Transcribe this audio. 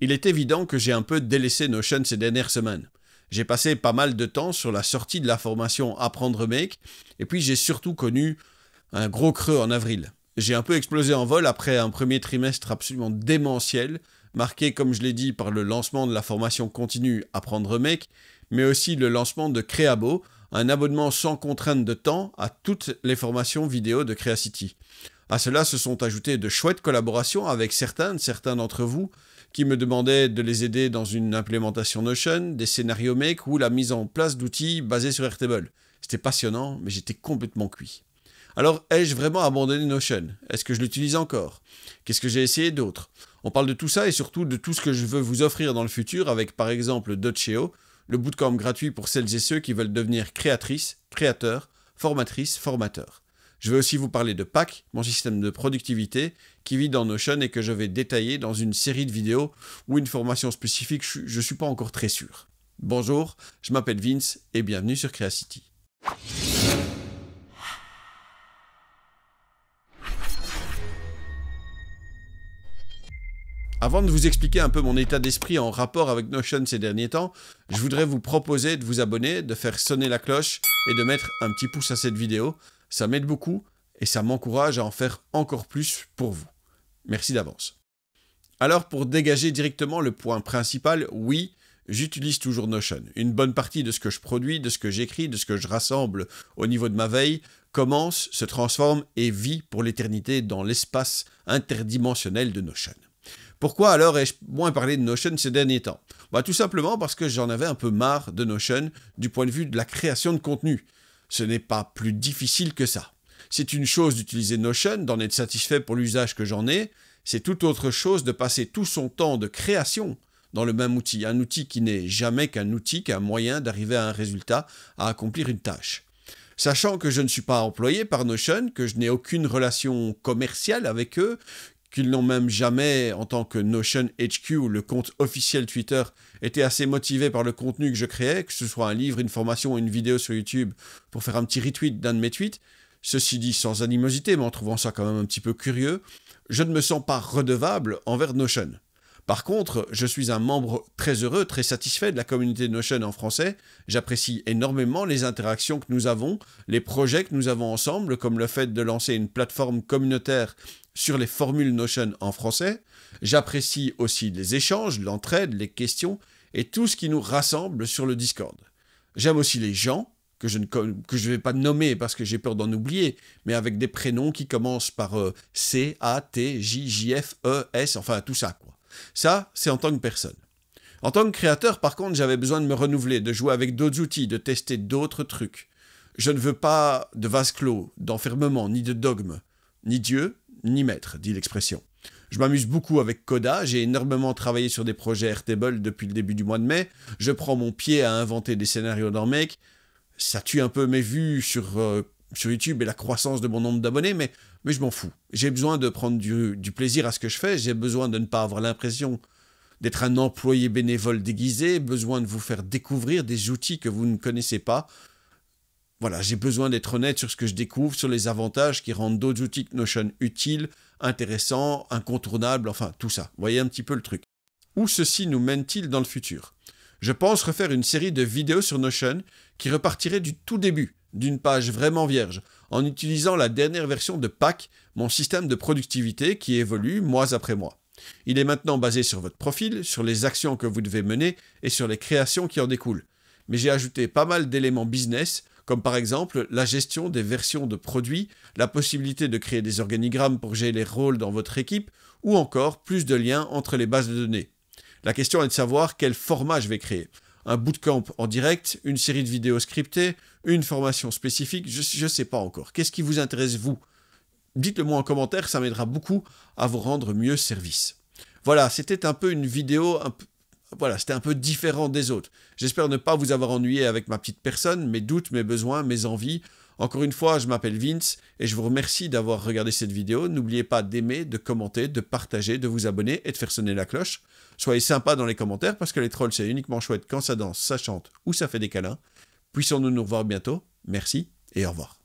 Il est évident que j'ai un peu délaissé Notion ces dernières semaines. J'ai passé pas mal de temps sur la sortie de la formation Apprendre Make, et puis j'ai surtout connu un gros creux en avril. J'ai un peu explosé en vol après un premier trimestre absolument démentiel, marqué, comme je l'ai dit, par le lancement de la formation continue Apprendre Make, mais aussi le lancement de Créabo, un abonnement sans contrainte de temps à toutes les formations vidéo de Creacity. À cela se sont ajoutées de chouettes collaborations avec certains d'entre vous qui me demandaient de les aider dans une implémentation Notion, des scénarios Make ou la mise en place d'outils basés sur Airtable. C'était passionnant, mais j'étais complètement cuit. Alors, ai-je vraiment abandonné Notion? Est-ce que je l'utilise encore? Qu'est-ce que j'ai essayé d'autre? On parle de tout ça et surtout de tout ce que je veux vous offrir dans le futur avec par exemple Doceo, le bootcamp gratuit pour celles et ceux qui veulent devenir créatrices, créateurs, formatrices, formateurs. Je vais aussi vous parler de Pack, mon système de productivité, qui vit dans Notion et que je vais détailler dans une série de vidéos ou une formation spécifique, je ne suis pas encore très sûr. Bonjour, je m'appelle Vince et bienvenue sur Creacity. Avant de vous expliquer un peu mon état d'esprit en rapport avec Notion ces derniers temps, je voudrais vous proposer de vous abonner, de faire sonner la cloche et de mettre un petit pouce à cette vidéo. Ça m'aide beaucoup et ça m'encourage à en faire encore plus pour vous. Merci d'avance. Alors pour dégager directement le point principal, oui, j'utilise toujours Notion. Une bonne partie de ce que je produis, de ce que j'écris, de ce que je rassemble au niveau de ma veille, commence, se transforme et vit pour l'éternité dans l'espace interdimensionnel de Notion. Pourquoi alors ai-je moins parlé de Notion ces derniers temps? Tout simplement parce que j'en avais un peu marre de Notion du point de vue de la création de contenu. Ce n'est pas plus difficile que ça. C'est une chose d'utiliser Notion, d'en être satisfait pour l'usage que j'en ai. C'est tout autre chose de passer tout son temps de création dans le même outil. Un outil qui n'est jamais qu'un outil, qu'un moyen d'arriver à un résultat, à accomplir une tâche. Sachant que je ne suis pas employé par Notion, que je n'ai aucune relation commerciale avec eux, qu'ils n'ont même jamais, en tant que Notion HQ, le compte officiel Twitter, été assez motivés par le contenu que je créais, que ce soit un livre, une formation ou une vidéo sur YouTube, pour faire un petit retweet d'un de mes tweets. Ceci dit sans animosité, mais en trouvant ça quand même un petit peu curieux, je ne me sens pas redevable envers Notion. Par contre, je suis un membre très heureux, très satisfait de la communauté Notion en français. J'apprécie énormément les interactions que nous avons, les projets que nous avons ensemble, comme le fait de lancer une plateforme communautaire sur les formules Notion en français. J'apprécie aussi les échanges, l'entraide, les questions et tout ce qui nous rassemble sur le Discord. J'aime aussi les gens, que je ne vais pas nommer parce que j'ai peur d'en oublier, mais avec des prénoms qui commencent par C, A, T, J, J, F, E, S, enfin tout ça, quoi. Ça, c'est en tant que personne. En tant que créateur, par contre, j'avais besoin de me renouveler, de jouer avec d'autres outils, de tester d'autres trucs. Je ne veux pas de vase clos, d'enfermement, ni de dogme. Ni Dieu, ni maître, dit l'expression. Je m'amuse beaucoup avec Coda, j'ai énormément travaillé sur des projets Airtable depuis le début du mois de mai. Je prends mon pied à inventer des scénarios dans Make. Ça tue un peu mes vues sur YouTube et la croissance de mon nombre d'abonnés, mais je m'en fous. J'ai besoin de prendre du plaisir à ce que je fais, j'ai besoin de ne pas avoir l'impression d'être un employé bénévole déguisé, besoin de vous faire découvrir des outils que vous ne connaissez pas. Voilà, j'ai besoin d'être honnête sur ce que je découvre, sur les avantages qui rendent d'autres outils que Notion utiles, intéressants, incontournables, enfin tout ça. Vous voyez un petit peu le truc. Où ceci nous mène-t-il dans le futur? Je pense refaire une série de vidéos sur Notion qui repartirait du tout début, d'une page vraiment vierge, en utilisant la dernière version de Pack, mon système de productivité qui évolue mois après mois. Il est maintenant basé sur votre profil, sur les actions que vous devez mener et sur les créations qui en découlent. Mais j'ai ajouté pas mal d'éléments business, comme par exemple la gestion des versions de produits, la possibilité de créer des organigrammes pour gérer les rôles dans votre équipe, ou encore plus de liens entre les bases de données. La question est de savoir quel format je vais créer. Un bootcamp en direct, une série de vidéos scriptées, une formation spécifique, je ne sais pas encore. Qu'est-ce qui vous intéresse, vous? Dites-le moi en commentaire, ça m'aidera beaucoup à vous rendre mieux service. Voilà, c'était un peu une vidéo, c'était un peu différent des autres. J'espère ne pas vous avoir ennuyé avec ma petite personne, mes doutes, mes besoins, mes envies. Encore une fois, je m'appelle Vince et je vous remercie d'avoir regardé cette vidéo. N'oubliez pas d'aimer, de commenter, de partager, de vous abonner et de faire sonner la cloche. Soyez sympa dans les commentaires parce que les trolls, c'est uniquement chouette quand ça danse, ça chante ou ça fait des câlins. Puissons-nous nous revoir bientôt. Merci et au revoir.